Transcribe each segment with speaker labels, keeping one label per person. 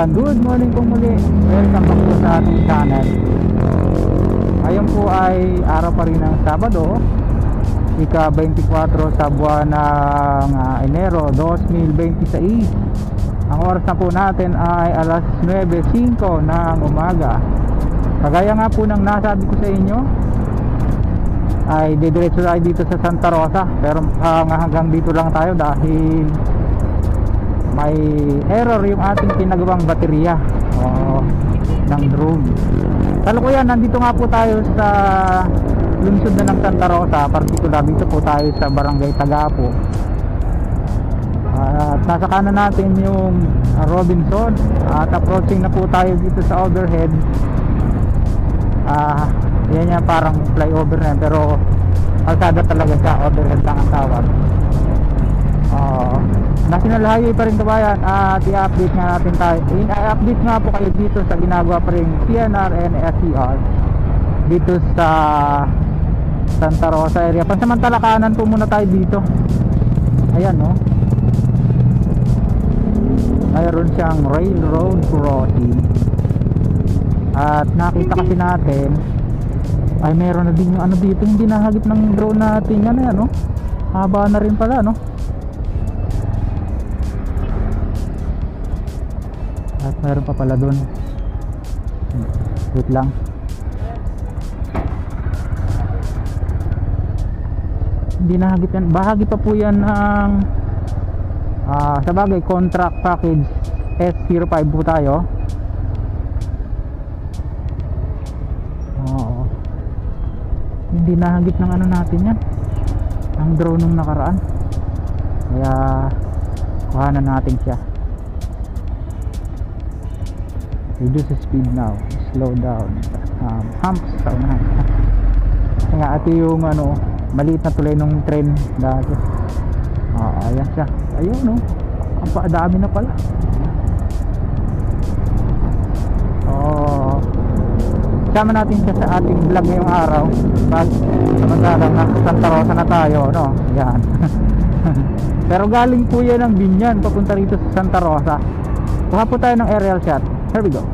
Speaker 1: Ayan, good morning po muli. Welcome back po sa ating channel. Ngayon po ay araw pa rin ng Sabado, ika-24 sa buwan ng Enero 2026. Ang oras na po natin ay alas 9:05 ng umaga. Kagaya nga po ng nasabi ko sa inyo, ay didiretso tayo dito sa Santa Rosa. Pero hanggang dito lang tayo dahil may error yung ating pinagawang baterya ng drone. Kalukuyan, nandito nga po tayo sa lungsod na ng Santa Rosa, particular dito po tayo sa Barangay Tagapo. At nasa kanan natin yung Robinson at approaching na po tayo dito sa overhead. Yan yan, parang flyover na yan, pero kalsada talaga siya, overhead lang ang tawag. National Highway pa rin kabayan at i-update nga natin tayo. I-update nga po kayo dito sa ginagawa pa rin PNR and SCR dito sa Santa Rosa area. Pansamantala kanan po muna tayo dito. Ayan, no, mayroon siyang railroad crossing. At nakita kasi natin ay meron na din yung ano dito, hindi nahagip ng drone natin. Ano yan, no? Haba na rin pala, no? At meron pa pala dun. Wait lang. Hindi nahagip yan. Bahagi pa po yan ng sa bagay contract package S05 po tayo. Hindi nahagip ng ano natin yan, ang drone nung nakaraan. Kaya kuhanan natin siya. Reduce the speed now, slow down, humps sa unahan. Kasi nga ito yung ano, maliit na tulay ng train dati. Ayan siya, ayun, no, ang paadami na pala. Sama natin siya sa ating vlog ngayong araw. Pag samantalang nasa Santa Rosa na tayo, no? Yan. Pero galing po yan ng Binyan papunta rito sa Santa Rosa. Kuha po tayo ng aerial shot. Here we go.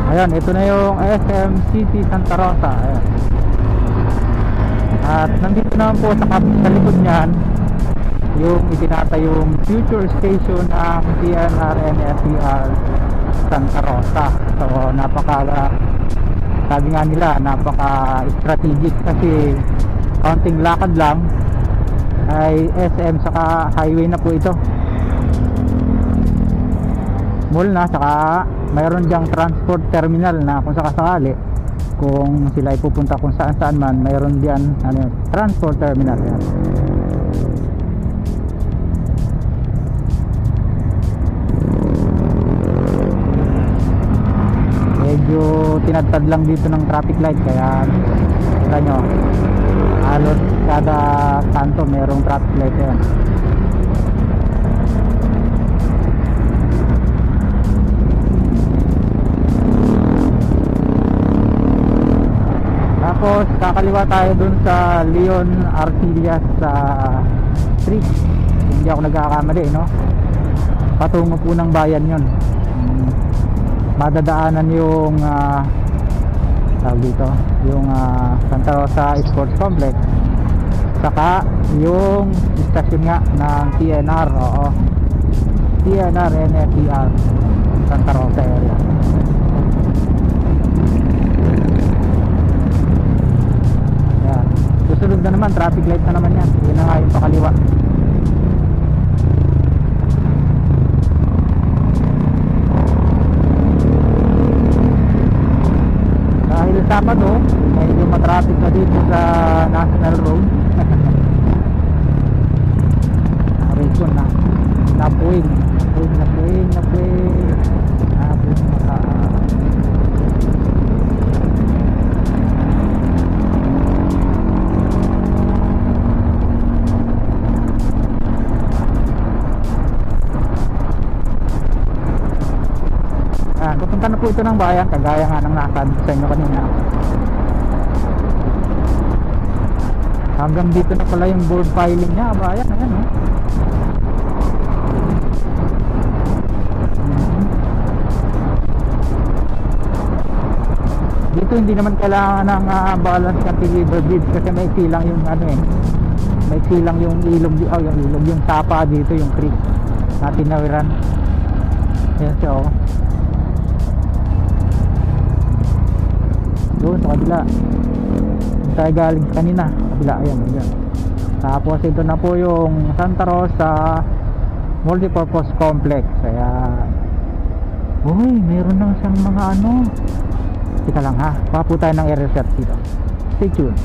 Speaker 1: Ayan, ito na yung SM City Santa Rosa. Ayan. At nandito naman po sa likod niyan yung itinatayong future station ng PNR and SCR Santa Rosa. So sabi nga nila, napaka strategic kasi kaunting lakad lang ay SM saka highway na po ito. Mall na, saka mayroon diyang transport terminal na kung sakasakali, kung sila ay pupunta kung saan man, mayroon diyan transport terminal. Yan. Medyo tinadtad lang dito ng traffic light, kaya kita nyo halos kada kanto mayroong traffic light. Yan. Tapos kakaliwa tayo dun sa Leon Arcillas Street. Hindi ako nagkakamali, no? Patungo po ng bayan yon. Madadaanan yung tawag dito, yung Santa Rosa Sports Complex, saka yung istasyon nga ng TNR. TNR NFDR Santa Rosa area. susunod na naman, traffic light na naman yan. Yun na nga yung pakaliwa. Dahil Sabado, medyo matraffic na dito sa National Road. Aray na. Napuwing. Pupunta na po ito ng bayan, kagaya nga ng nasabi sa inyo kanina. Hanggang dito na pala yung board filing niya, bayan, ayan o. Dito hindi naman kailangan ng balance cantilever bridge kasi may silang yung ano eh. May silang yung ilog, yung sapa dito, yung creek na tinawiran. Ayan siya o. Doon sa kabila tayo galing kanina, kabila, ayan. Tapos ito na po yung Santa Rosa Multipurpose Complex. Kaya uy, meron nang siyang mga ano. Tika lang ha, papo tayo ng area search dito. Stay tuned.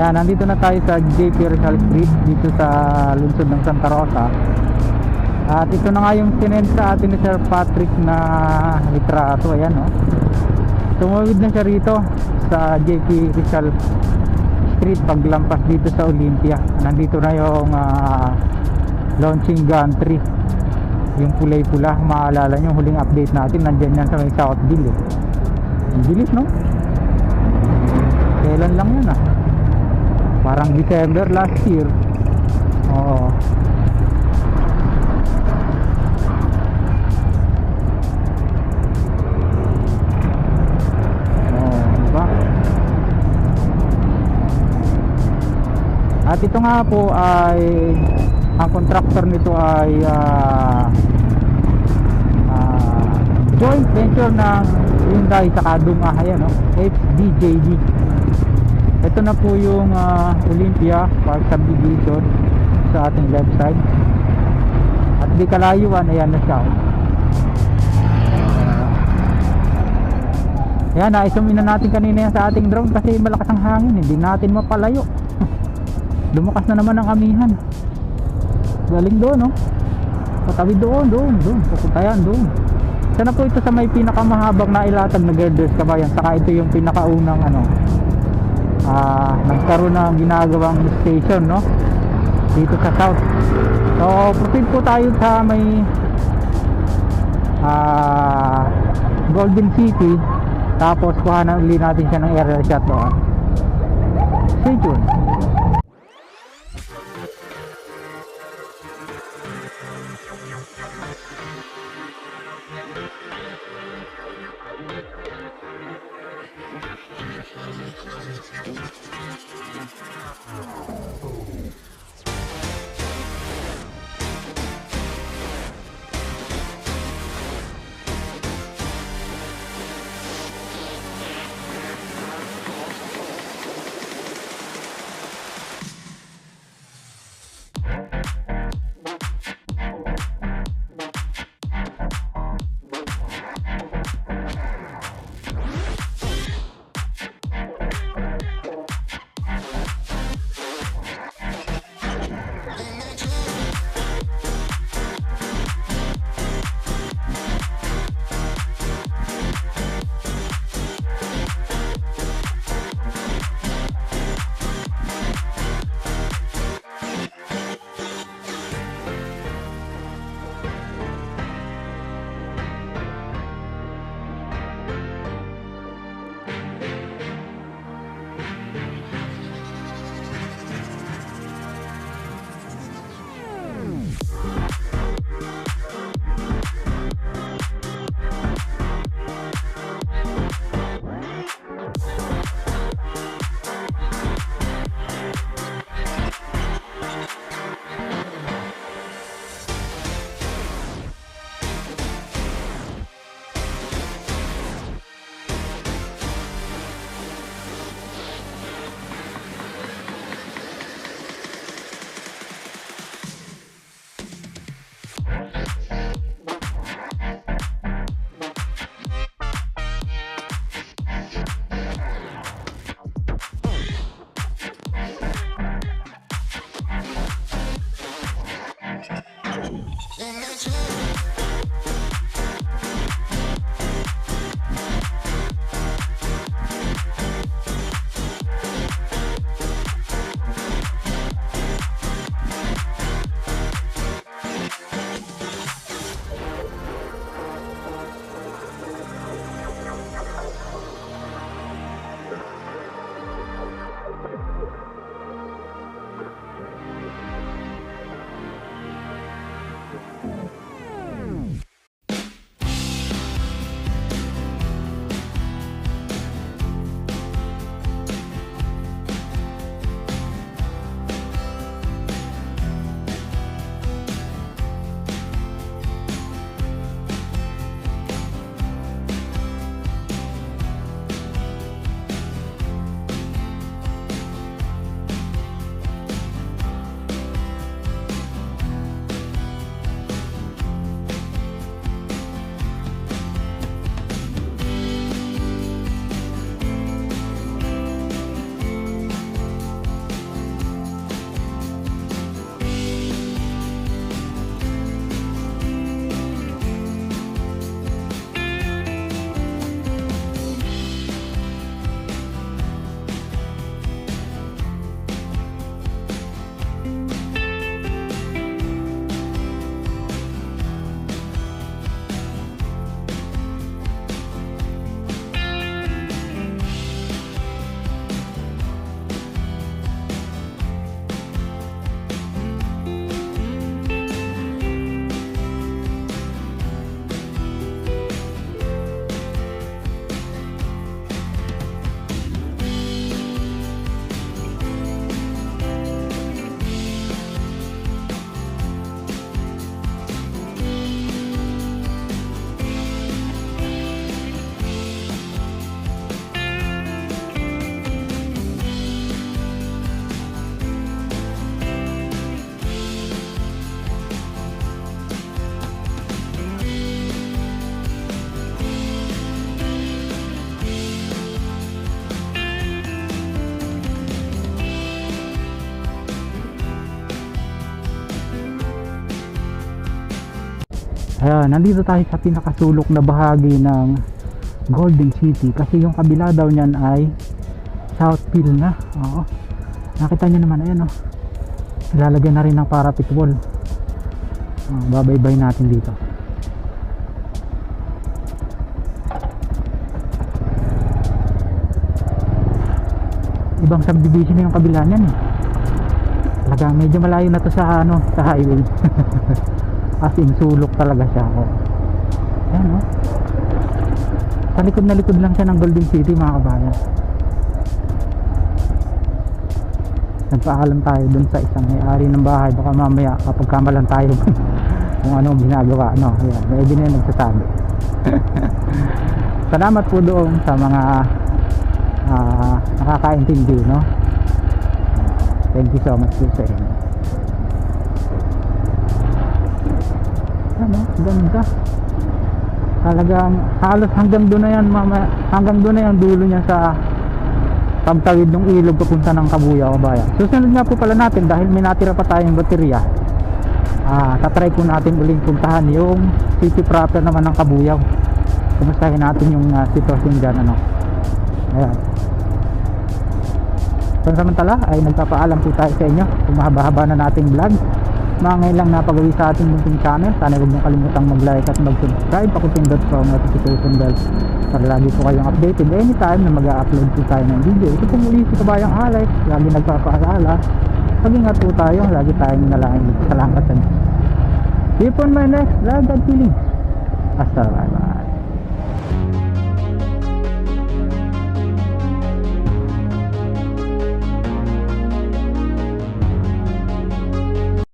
Speaker 1: Ayan, nandito na tayo sa JP Rizal Street dito sa lungsod ng Santa Rosa. At ito na nga yung sinend sa atin ni Sir Patrick na litrato. Ayan o, tumawid na siya rito sa JP Rizal Street paglampas dito sa Olympia. Nandito na yung launching gantry, yung kulay-pula. Maalala nyo huling update natin, nandyan yan sa may Southville eh. Ang bilis no? Kailan lang yun ah, parang December last year. Oo. Diba? At ito nga po ay ang contractor nito ay joint venture ng Hyundai saka Dunga, ayan, no? HDJD. Ito na po yung Olympia Park Subdivision sa ating left side. At di kalayuan, ayan na siya. Ayan, naisumin na natin kanina yan sa ating drone kasi malakas ang hangin, hindi natin mapalayo. Lumakas na naman ang amihan. Galing doon, no? Patabi doon. Pupunta yan doon. Sana po ito sa may pinakamahabang na ilatag na girders, kabayan. Saka ito yung pinakaunang nagkaroon ng ginagawang station, no? Dito sa south. So proceed po tayo sa may Golden City. Tapos kuhanan ulit natin siya ng aerial shot doon. Stay tuned. Ayan, nandito tayo sa pinakasulok na bahagi ng Golden City kasi yung kabila daw niyan ay Southfield na. Oo. Nakita nyo naman, ayan oh. Ilalagyan na rin ng parapet wall. Babaybay natin dito. Ibang subdivision na yung kabila niyan eh. Talagang medyo malayo na to sa ano, sa highway. As in sulok talaga siya. Oh. Ayan oh. Sa likod na likod lang siya ng Golden City mga kabayan. Nagpaalam tayo dun sa isang may-ari ng bahay. Baka mamaya kapag kamalan tayo kung ano ginagawa. No, ayan, may din na nagsasabi. Salamat po doon sa mga nakakaintindi, no? Thank you so much po sa inyo. Ano, ganda. Talagang halos hanggang doon na yan, hanggang doon na yung dulo niya sa pagtawid ng ilog papunta ng Kabuyaw, kabayan. Susunod nga po pala natin dahil may natira pa tayong baterya. Tatry po natin uling puntahan yung city proper naman ng Kabuyaw. Kumustahin natin yung sitwasyon dyan, ano. Ayan. Pansamantala ay nagpapaalam po tayo sa inyo kung mahaba-haba na nating vlog. Mga ngayon lang napagawi sa ating munting channel. Sana huwag nyo kalimutang mag-like at mag-subscribe. Pakupindot po ang notification bell para lagi po kayong updated anytime na mag-upload po tayo ng video. Ito po muli si Kabayang Alex, lagi nagpapaalala. Mag-ingat po tayo, lagi tayong nalangin sa langkatan. See you po on my next vlog at feeling. Hasta bye bye.